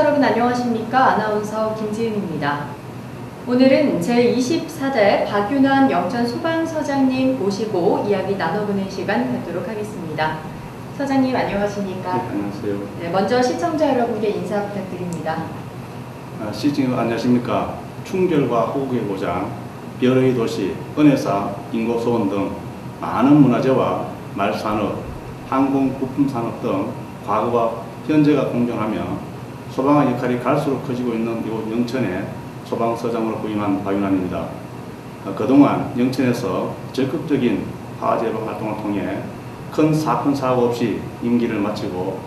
여러분 안녕하십니까? 아나운서 김지은입니다. 오늘은 제24대 박윤환 영천소방서장님 모시고 이야기 나눠보는 시간 갖도록 하겠습니다. 서장님 안녕하십니까? 네, 안녕하세요. 네, 먼저 시청자 여러분께 인사 부탁드립니다. 시청자 안녕하십니까? 충결과 호국의 고장, 별의 도시, 은혜사, 인고소원 등 많은 문화재와 말산업, 항공 부품산업 등 과거와 현재가 공존하며 소방의 역할이 갈수록 커지고 있는 이곳 영천에 소방서장으로 부임한 박윤환입니다. 그동안 영천에서 적극적인 화재 예방 활동을 통해 큰 사건 사고 없이 임기를 마치고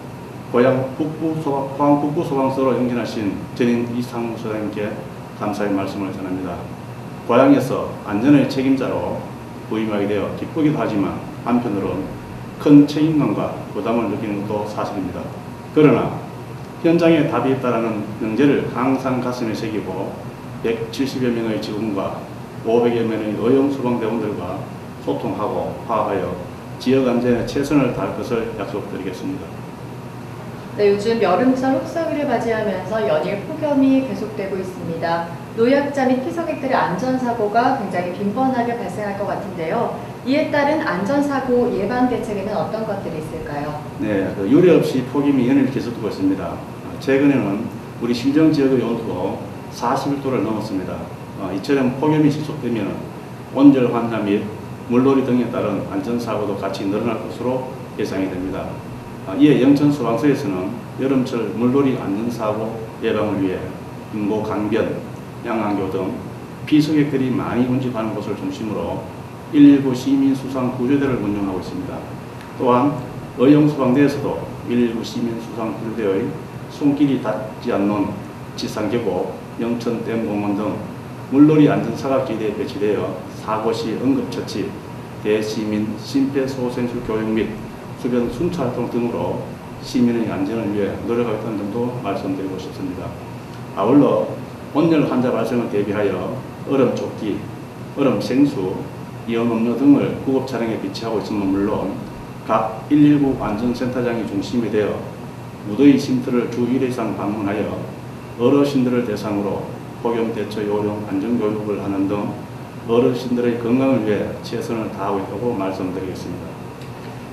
고향 북부 소방서로 영전하신 전임 이상무 소장님께 감사의 말씀을 전합니다. 고향에서 안전의 책임자로 부임하게 되어 기쁘기도 하지만 한편으로는 큰 책임감과 부담을 느끼는 것도 사실입니다. 그러나 현장에 답이 있다라는 명제를 항상 가슴에 새기고 170여 명의 직원과 500여 명의 의용 소방대원들과 소통하고 화합하여 지역 안전에 최선을 다할 것을 약속드리겠습니다. 네, 요즘 여름철 흡사기를 맞이하면서 연일 폭염이 계속되고 있습니다. 노약자 및 피서객들의 안전사고가 굉장히 빈번하게 발생할 것 같은데요. 이에 따른 안전사고 예방 대책에는 어떤 것들이 있을까요? 네, 유례 없이 폭염이 연일 계속되고 있습니다. 최근에는 우리 신정 지역의 온도도 41도를 넘었습니다. 이처럼 폭염이 지속되면 온열 환자 및 물놀이 등에 따른 안전사고도 같이 늘어날 것으로 예상이 됩니다. 이에 영천소방서에서는 여름철 물놀이 안전사고 예방을 위해 인고 강변, 양안교 등 피서객들이 많이 운집하는 곳을 중심으로 119 시민수상구조대를 운영하고 있습니다. 또한 의용소방대에서도 119 시민수상구조대의 손길이 닿지 않는 지상계곡, 영천댐공원 등 물놀이 안전사각지대에 배치되어 사고시 응급처치, 대시민 심폐소생술 교육 및 주변 순찰활동 등으로 시민의 안전을 위해 노력하겠다는 점도 말씀드리고 싶습니다. 아울러 온열 환자 발생을 대비하여 얼음 조끼, 얼음 생수, 이온 음료 등을 구급 차량에 비치하고 있으면 물론 각 119 안전센터장이 중심이 되어 무더위 쉼터를 주 1회 이상 방문하여 어르신들을 대상으로 폭염 대처 요령 안전교육을 하는 등 어르신들의 건강을 위해 최선을 다하고 있다고 말씀드리겠습니다.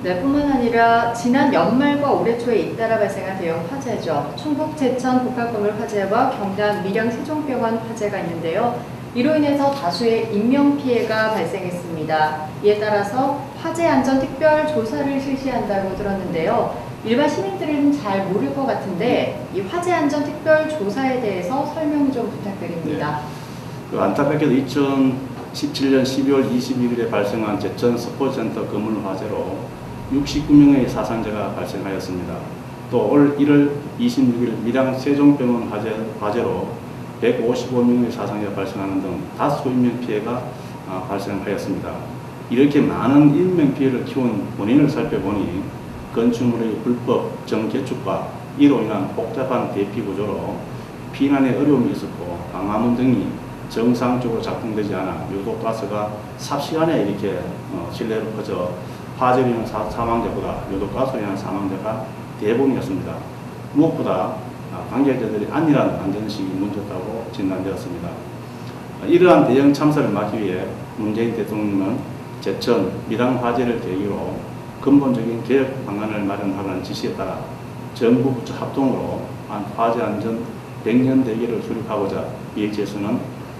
네, 뿐만 아니라 지난 연말과 올해 초에 잇따라 발생한 대형 화재죠. 충북 제천 복합건물 화재와 경남 밀양 세종병원 화재가 있는데요. 이로 인해서 다수의 인명피해가 발생했습니다. 이에 따라서 화재안전특별조사를 실시한다고 들었는데요. 일반 시민들은 잘 모를 것 같은데 이 화재안전특별조사에 대해서 설명 좀 부탁드립니다. 네. 안타깝게도 2017년 12월 22일에 발생한 제천 스포츠센터 건물 화재로 69명의 사상자가 발생하였습니다. 또 올 1월 26일 밀양 세종병원 화재로 155명의 사상자가 발생하는 등 다수 인명피해가 발생하였습니다. 이렇게 많은 인명피해를 키운 원인을 살펴보니 건축물의 불법 정개축과 이로 인한 복잡한 대피구조로 피난에 어려움이 있었고 방화문 등이 정상적으로 작동되지 않아 요도가스가 삽시간에 이렇게 실내로 퍼져 화재로 인한 사망자보다 요도가스로 인한 사망자가 대부분이었습니다. 무엇보다 관계자들이 안일한 안전의식이 문제였다고 진단되었습니다. 이러한 대형 참사를 막기 위해 문재인 대통령은 제천 밀양 화재를 계기로 근본적인 개혁 방안을 마련하라는 지시에 따라 정부 부처 합동으로 화재 안전 100년 대계를 수립하고자 기획재에서는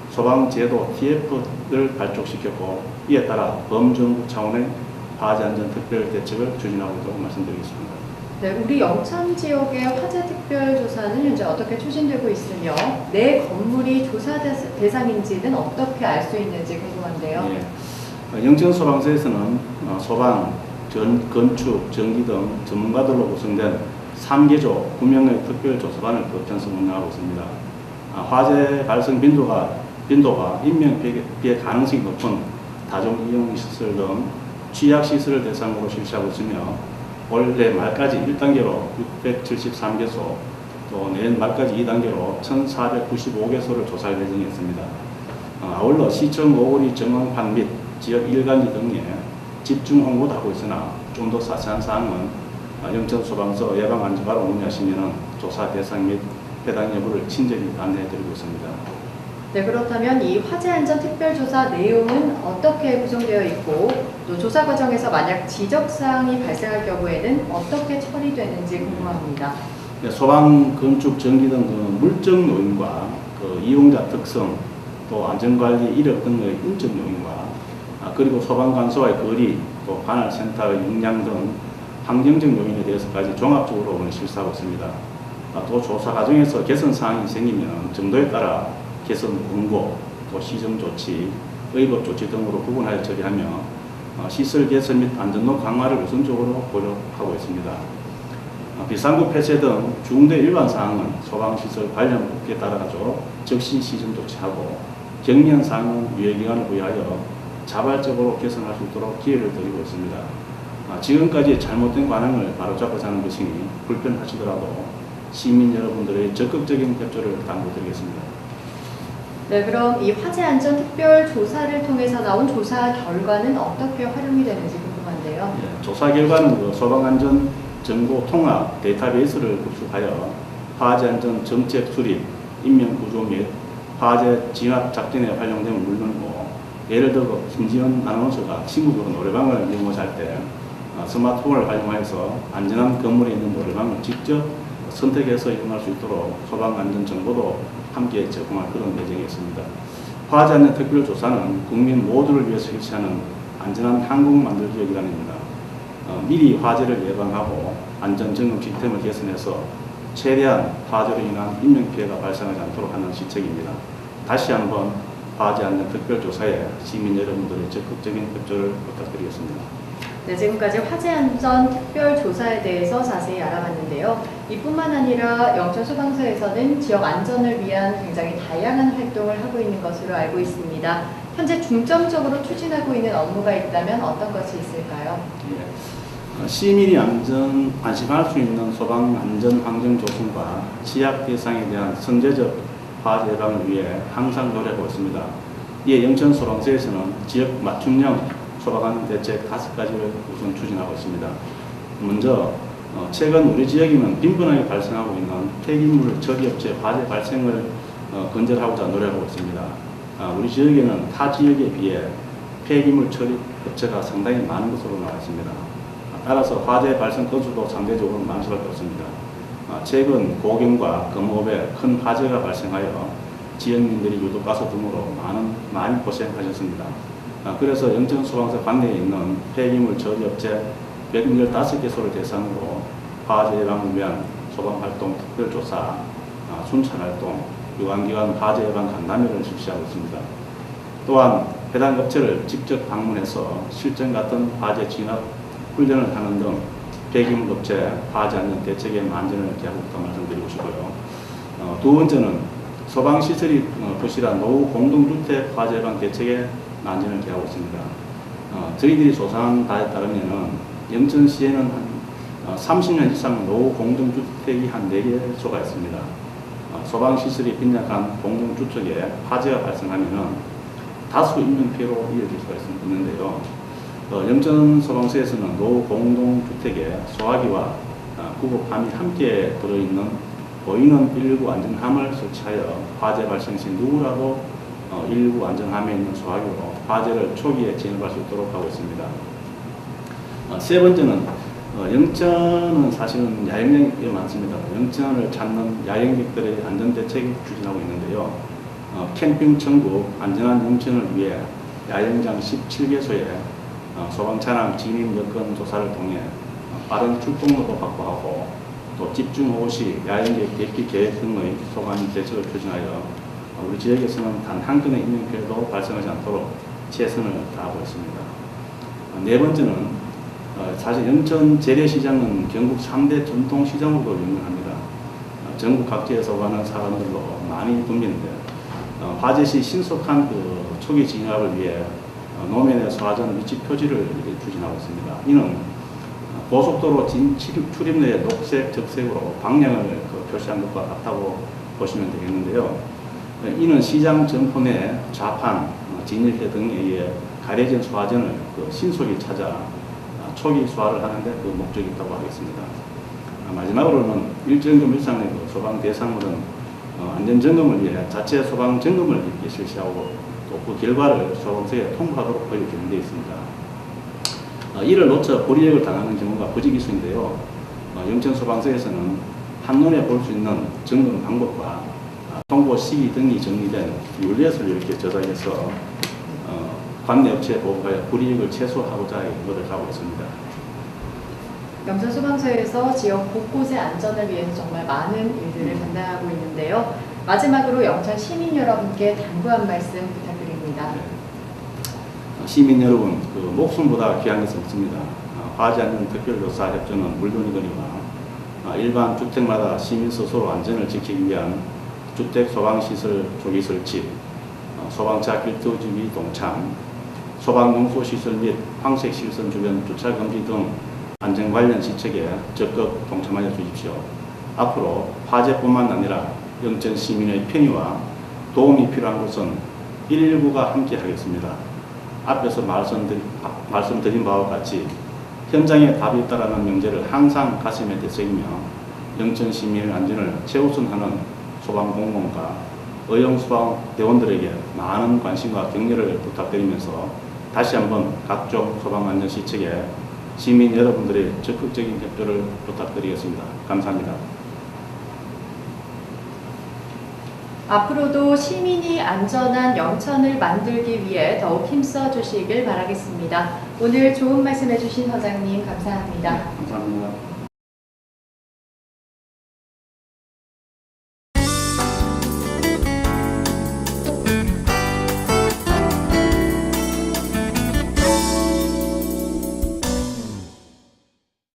소방제도 TF를 발족시켰고 이에 따라 범정부 차원의 화재 안전 특별 대책을 추진하고 있다고 말씀드리겠습니다. 네, 우리 영천 지역의 화재 특별 조사는 현재 어떻게 추진되고 있으며 내 건물이 조사 대상인지는 어떻게 알 수 있는지 궁금한데요. 네. 영천소방서에서는 소방, 건축, 전기 등 전문가들로 구성된 3개조 9명의 특별조사반을 편성 운영하고 있습니다. 화재 발생 빈도가 인명피해 가능성이 높은 다중이용시설 등 취약시설을 대상으로 실시하고 있으며 올해 말까지 1단계로 673개소, 또 내년 말까지 2단계로 1495개소를 조사할 예정이었습니다. 아울러 시청 오거리 정황판 및 지역 일간지 등에 집중 홍보도 하고 있으나 좀 더 자세한 사항은 영천소방서 예방안전바로 문의하시면 조사 대상 및 해당 여부를 친절히 안내해드리고 있습니다. 네, 그렇다면 이 화재 안전 특별조사 내용은 어떻게 구성되어 있고 또 조사 과정에서 만약 지적사항이 발생할 경우에는 어떻게 처리되는지 궁금합니다. 네, 소방, 건축, 전기 등 그 물적 요인과 그 이용자 특성, 또 안전관리 이력 등의 인적 요인과 그리고 소방관소와의 거리, 또 관할센터의 역량 등 환경적 요인에 대해서까지 종합적으로 오늘 실시하고 있습니다. 또 조사 과정에서 개선 사항이 생기면 정도에 따라 개선 권고, 또 시정 조치, 의법 조치 등으로 구분하여 처리하며 시설 개선 및 안전도 강화를 우선적으로 고려하고 있습니다. 비상구 폐쇄 등 중대 일반 사항은 소방시설 관련 법규에 따라서 즉시 시정 조치하고 경미한 사항은 유예기간을 부여하여 자발적으로 개선할 수 있도록 기회를 드리고 있습니다. 지금까지 잘못된 관행을 바로잡고자 하는 것이니 불편하시더라도 시민 여러분들의 적극적인 협조를 당부드리겠습니다. 네, 그럼 이 화재 안전 특별 조사를 통해서 나온 조사 결과는 어떻게 활용이 되는지 궁금한데요. 예, 조사 결과는 그 소방안전 정보 통합 데이터베이스를 구축하여 화재 안전 정책 수립, 인명 구조 및 화재 진압 작전에 활용됨을 물론이고, 예를 들어 김지연 아나운서가 친구들과 노래방을 이용할 때 스마트폰을 활용하여서 안전한 건물에 있는 노래방을 직접 선택해서 이용할 수 있도록 소방안전 정보도 함께 제공할 그런 예정이었습니다. 화재 안전 특별조사는 국민 모두를 위해서 실시하는 안전한 한국 만들기 기간입니다. 미리 화재를 예방하고 안전점검 시스템을 개선해서 최대한 화재로 인한 인명피해가 발생하지 않도록 하는 시책입니다. 다시 한번 화재 안전 특별조사에 시민 여러분들의 적극적인 협조를 부탁드리겠습니다. 네, 지금까지 화재 안전 특별 조사에 대해서 자세히 알아봤는데요. 이뿐만 아니라 영천소방서에서는 지역 안전을 위한 굉장히 다양한 활동을 하고 있는 것으로 알고 있습니다. 현재 중점적으로 추진하고 있는 업무가 있다면 어떤 것이 있을까요? 예. 시민이 안심할 수 있는 소방 안전 환경 조성과 취약 대상에 대한 선제적 화재 예방을 위해 항상 노력하고 있습니다. 이에 영천소방서에서는 지역 맞춤형 소방안전 대책 5가지를 우선 추진하고 있습니다. 먼저 최근 우리 지역에는 빈번하게 발생하고 있는 폐기물 처리업체 화재 발생을 근절하고자 노력하고 있습니다. 우리 지역에는 타 지역에 비해 폐기물 처리업체가 상당히 많은 것으로 나와 있습니다. 따라서 화재 발생 건수도 상대적으로 많을 수밖에 없습니다. 최근 고경과 금호흡에 큰 화재가 발생하여 지역민들이 유독 가스 등으로 많이 고생하셨습니다. 그래서 영천소방서 관내에 있는 폐기물 처리업체 115개소를 대상으로 화재 예방을 위한 소방활동 특별조사, 순찰활동, 유관기관 화재 예방 간담회를 실시하고 있습니다. 또한 해당 업체를 직접 방문해서 실전 같은 화재 진압 훈련을 하는 등 폐기물 업체 화재 안전 대책에 만전을 기하고 있다고 말씀드리고 싶고요. 두 번째는 소방시설이 부실한 노후 공동주택 화재 예방 대책에 만전을 기하고 있습니다. 저희들이 조사한 바에 따르면 영천시에는 한 30년 이상 노후 공동주택이 한 4개소가 있습니다. 소방시설이 빈약한 공동주택에 화재가 발생하면 다수 인명피해로 이어질 수가 있는데요. 영천소방서에서는 노후 공동주택에 소화기와 구급함이 함께 들어있는 보이는 119 안전함을 설치하여 화재 발생 시 누구라도 119 안전함에 있는 소화기로 화재를 초기에 진압할 수 있도록 하고 있습니다. 세 번째는 영천은 사실은 야영장이 많습니다. 영천을 찾는 야영객들의 안전대책을 추진하고 있는데요. 캠핑 천국 안전한 영천을 위해 야영장 17개소에 소방차량 진입 여건 조사를 통해 빠른 출동로도 확보하고 또 집중호우 시 야영객 대피 계획 등의 소방 대책을 추진하여 우리 지역에서는 단 한 건의 인명피해도 발생하지 않도록 최선을 다하고 있습니다. 네 번째는 사실 영천 재래시장은 전국 3대 전통시장으로도 유명합니다. 전국 각지에서 가는 사람들로 많이 붐비는데 화재 시 신속한 초기 진압을 위해 노면의 소화전 위치 표지를 추진하고 있습니다. 이는 고속도로 출입로의 녹색, 적색으로 방향을 표시한 것과 같다고 보시면 되겠는데요. 이는 시장 점포 내 좌판, 진열대 등에 의해 가려진 소화전을 신속히 찾아 초기 소화를 하는데 그 목적이 있다고 하겠습니다. 마지막으로는 일정금 이상의 그 소방 대상물은 안전점검을 위해 자체 소방 점검을 이렇게 실시하고 또 그 결과를 소방서에 통보하도록 권리 제공되어 있습니다. 이를 놓쳐 불이익을 당하는 경우가 부지기수인데요. 영천소방서에서는 한눈에 볼 수 있는 점검 방법과 통보 시기 등이 정리된 율렛을 이렇게 저장해서 관내 업체에 보고하여 불이익을 최소화하고자 노력하고 있습니다. 영천소방서에서 지역 곳곳의 안전을 위해서 정말 많은 일들을 감당하고 있는데요. 마지막으로 영천 시민 여러분께 당부 한 말씀 부탁드립니다. 시민 여러분, 그 목숨보다 귀한 것은 없습니다. 하지 않는 특별조사 협조는 물론이거니와 일반 주택마다 시민 스스로 안전을 지키기 위한 주택 소방시설 조기 설치, 소방차 길도 주기 동참, 소방용소시설 및 황색시설 주변 주차 금지 등 안전 관련 시책에 적극 동참하여 주십시오. 앞으로 화재뿐만 아니라 영천 시민의 편의와 도움이 필요한 곳은 119가 함께 하겠습니다. 앞에서 말씀드린 바와 같이 현장에 답이 있다라는 명제를 항상 가슴에 되새기며 영천 시민의 안전을 최우선하는 소방공무원과 의용소방대원들에게 많은 관심과 격려를 부탁드리면서 다시 한번 각종 소방안전 시책에 시민 여러분들의 적극적인 협조를 부탁드리겠습니다. 감사합니다. 앞으로도 시민이 안전한 영천을 만들기 위해 더욱 힘써 주시길 바라겠습니다. 오늘 좋은 말씀 해주신 서장님 감사합니다. 감사합니다.